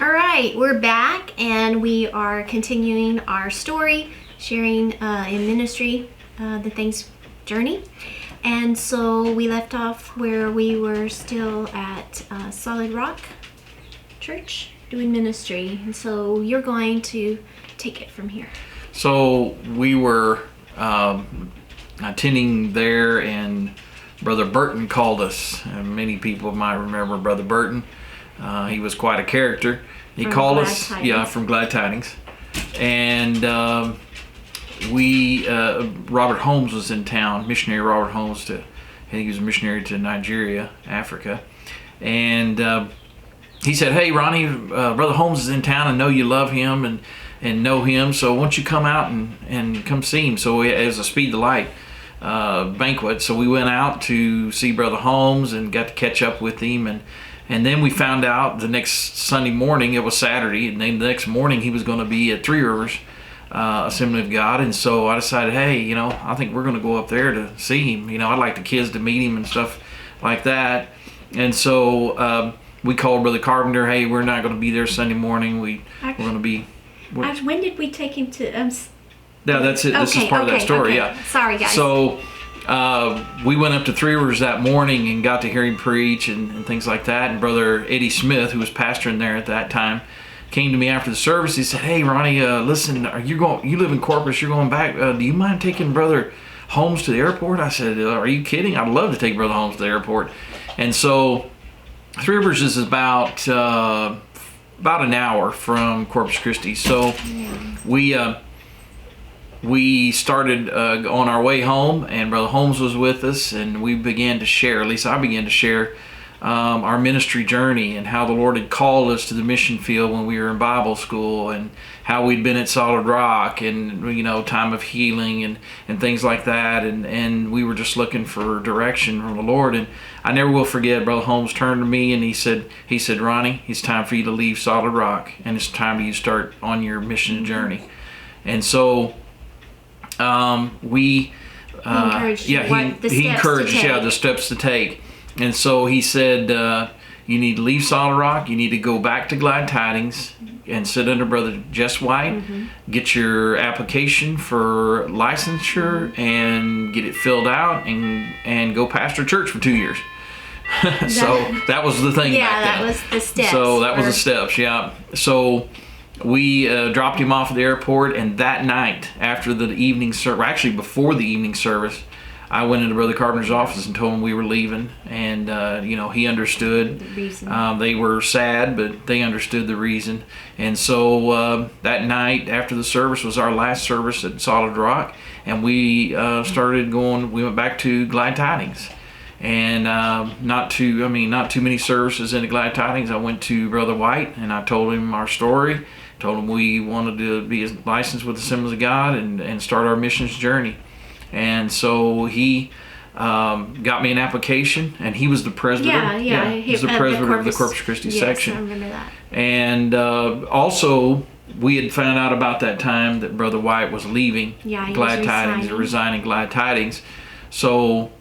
All right, we're back and we are continuing our story, sharing in ministry the Thanks journey. And so we left off where we were still at Solid Rock Church doing ministry. And so you're going to take it from here. So we were attending there, and Brother Burton called us. And many people might remember Brother Burton. He was quite a character. He called us, from Glad Tidings. And Robert Holmes was in town, missionary Robert Holmes. I think he was a missionary to Nigeria, Africa. And he said, "Hey, Ronnie, Brother Holmes is in town. I know you love him and know him, so why don't you come out and come see him?" So it was a Speed the Light banquet. So we went out to see Brother Holmes and got to catch up with him. And then we found out the next Sunday morning, it was Saturday, and then the next morning he was going to be at Three Rivers Assembly of God. And so I decided, hey, I think we're going to go up there to see him. I'd like the kids to meet him and stuff like that. And so we called Brother Carpenter. Hey, we're not going to be there Sunday morning. We're going to be... When did we take him to... Yeah, that's it. This is part of that story, yeah. Sorry, guys. So we went up to Three Rivers that morning and got to hear him preach and things like that. And Brother Eddie Smith, who was pastoring there at that time, came to me after the service. He said, "Hey, Ronnie, listen, you live in Corpus, you're going back. Do you mind taking Brother Holmes to the airport?" I said, "Are you kidding? I'd love to take Brother Holmes to the airport." And so Three Rivers is about an hour from Corpus Christi. So we started on our way home, and Brother Holmes was with us, and we began to share, at least I began to share, our ministry journey and how the Lord had called us to the mission field when we were in Bible school, and how we'd been at Solid Rock, and time of healing and things like that, and we were just looking for direction from the Lord. And I never will forget, Brother Holmes turned to me and he said, "Ronnie, it's time for you to leave Solid Rock, and it's time for you to start on your mission journey." And so he encouraged the steps to take. And so he said, "You need to leave Solid Rock. You need to go back to Glad Tidings and sit under Brother Jess White, get your application for licensure and get it filled out, and go pastor church for 2 years." So that was the thing. Yeah, back then. that was the steps. So that was the steps. Yeah. So we dropped him off at the airport, and that night after the evening service, actually before the evening service, I went into Brother Carpenter's office and told him we were leaving, and he understood. The reason. They were sad, but they understood the reason. And so that night after the service was our last service at Solid Rock, and we started going. We went back to Glad Tidings, and not too many services into Glad Tidings. I went to Brother White, and I told him our story. Told him we wanted to be licensed with the Assemblies of God and start our missions journey. And so he got me an application, and he was the presbyter. He was the presbyter of the Corpus Christi section. Yes, I remember that. And also, we had found out about that time that Brother White was leaving Glad Tidings, or resigning Glad Tidings. So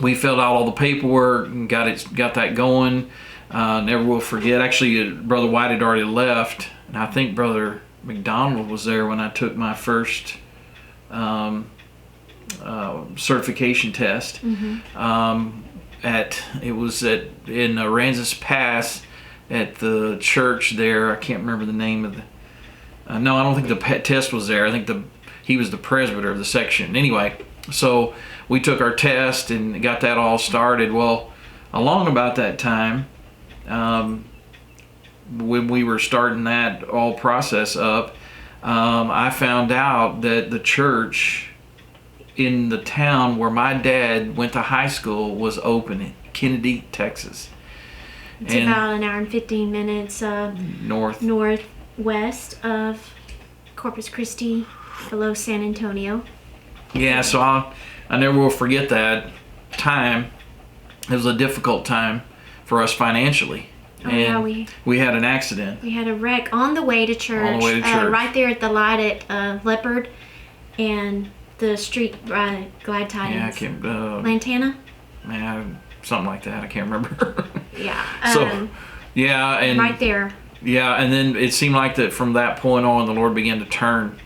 we filled out all the paperwork and got that going. Never will forget. Actually, Brother White had already left, and I think Brother McDonald was there when I took my first certification test. Mm-hmm. It was in Aransas Pass at the church there. I can't remember the name of the. No, I don't think the test was there. I think he was the presbyter of the section. Anyway, so we took our test and got that all started. Well, along about that time, when we were starting that all process up, I found out that the church in the town where my dad went to high school was open in Kenedy, Texas. It's about an hour and 15 minutes northwest of Corpus Christi, below San Antonio. Yeah, so I never will forget that time. It was a difficult time for us financially. We had an accident. We had a wreck on the way to church. Right there at the light at Leopard and the street Glad Tidings. Yeah, I can't. Lantana? Man, something like that. I can't remember. Yeah. Yeah, and right there. yeah, and then it seemed like that from that point on, the Lord began to turn,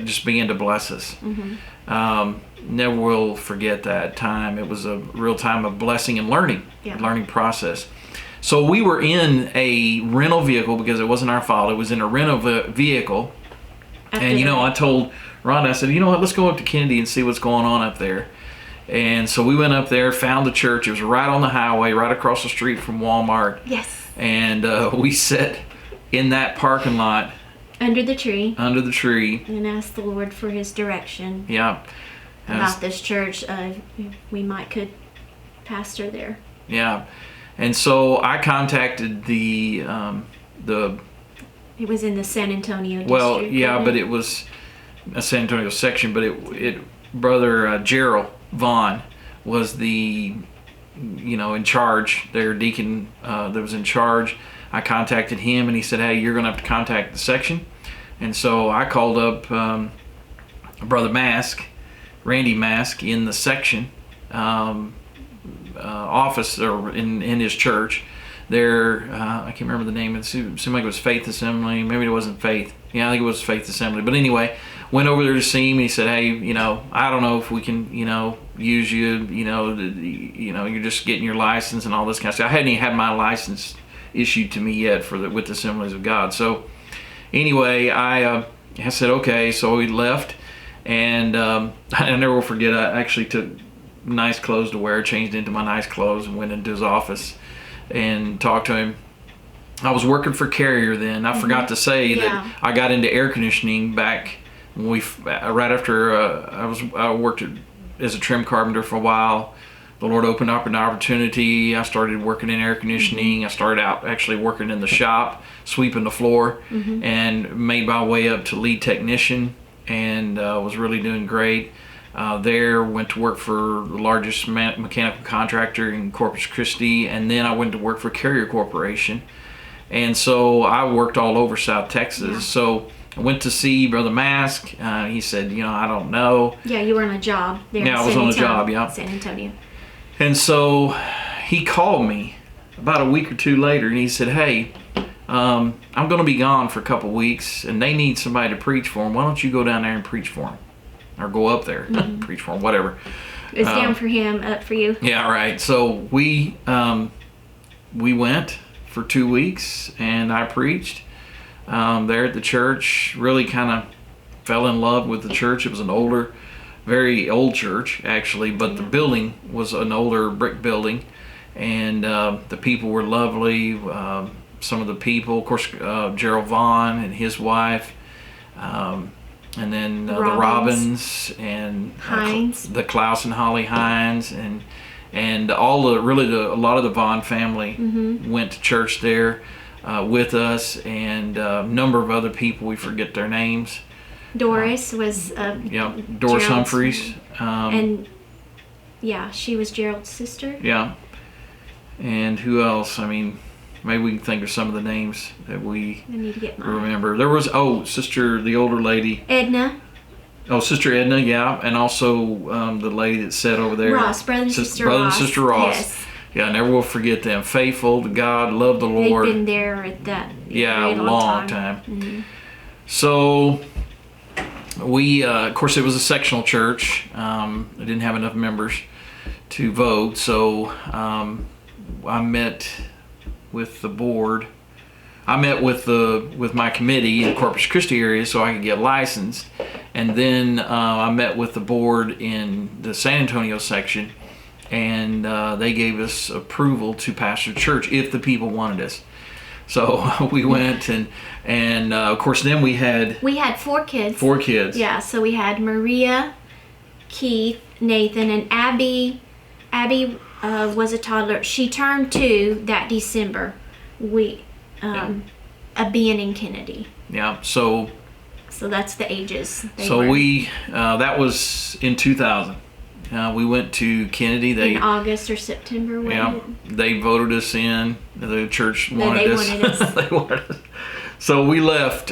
just began to bless us. Never will forget that time. It was a real time of blessing and learning, learning process. So we were in a rental vehicle because it wasn't our fault. It was in a rental vehicle. And, I told Rhonda, I said, you know what, let's go up to Kenedy and see what's going on up there. And so we went up there, found the church. It was right on the highway, right across the street from Walmart. Yes. And we sat in that parking lot. Under the tree. And asked the Lord for his direction. Yeah. About this church. We could pastor there. Yeah. And so I contacted the it was in the San Antonio district. Well, yeah, but it was a San Antonio section, but it Brother Gerald Vaughn was the in charge, their deacon that was in charge. I contacted him and he said, hey, you're going to have to contact the section. And so I called up Brother Randy Mask in the section office, or in his church there. I can't remember the name. It seemed like it was Faith Assembly. Maybe it wasn't Faith. Yeah, I think it was Faith Assembly. But anyway, went over there to see him. He said, hey, I don't know if we can, use you. You're just getting your license and all this kind of stuff. I hadn't even had my license issued to me yet with the Assemblies of God. So anyway, I said, okay. So we left, and I never will forget, I actually took nice clothes to wear, changed into my nice clothes, and went into his office and talked to him. I was working for Carrier then. I forgot to say that I got into air conditioning back when right after I worked as a trim carpenter for a while. The Lord opened up an opportunity. I started working in air conditioning. I started out actually working in the shop, sweeping the floor, and made my way up to lead technician, and was really doing great. Went to work for the largest mechanical contractor in Corpus Christi, and then I went to work for Carrier Corporation. And so I worked all over South Texas. Yeah. So I went to see Brother Mask. He said, I don't know. Yeah, you were on a job there. Yeah, I was on a job, San Antonio. And so he called me about a week or two later, and he said, hey, I'm going to be gone for a couple weeks, and they need somebody to preach for them. Why don't you go down there and preach for them? Or go up there, preach for him, whatever. It was down for him, up for you. Yeah, right. So we went for 2 weeks, and I preached there at the church. Really kind of fell in love with the church. It was an older, very old church, actually, but the building was an older brick building, and the people were lovely. Some of the people, of course, Gerald Vaughn and his wife, and then the Robbins and Hines, the Klaus and Holly Hines, and all a lot of the Vaughn family went to church there with us, and a number of other people, we forget their names. Doris was Doris Humphreys, and she was Gerald's sister. Yeah, and who else? I mean, maybe we can think of some of the names that we remember. There was sister, the older lady, Edna. Oh, Sister Edna, yeah, and also the lady that sat over there, Ross, brother and sister Ross. Yes. Yeah, I never will forget them. Faithful to God, love the Lord. They've been there at that. A long time. So we, of course, it was a sectional church. I didn't have enough members to vote, so I met with the board. I met with my committee in the Corpus Christi area so I could get licensed, and then I met with the board in the San Antonio section, and they gave us approval to pastor church if the people wanted us. So we went, and of course then we had 4 kids. 4 kids. Yeah, so we had Maria, Keith, Nathan, and Abby. Abby was a toddler. She turned 2 that December. Being in Kenedy. Yeah, so that's the ages. We that was in 2000. We went to Kenedy. In August or September. They voted us in. The church wanted us. They wanted us. So we left.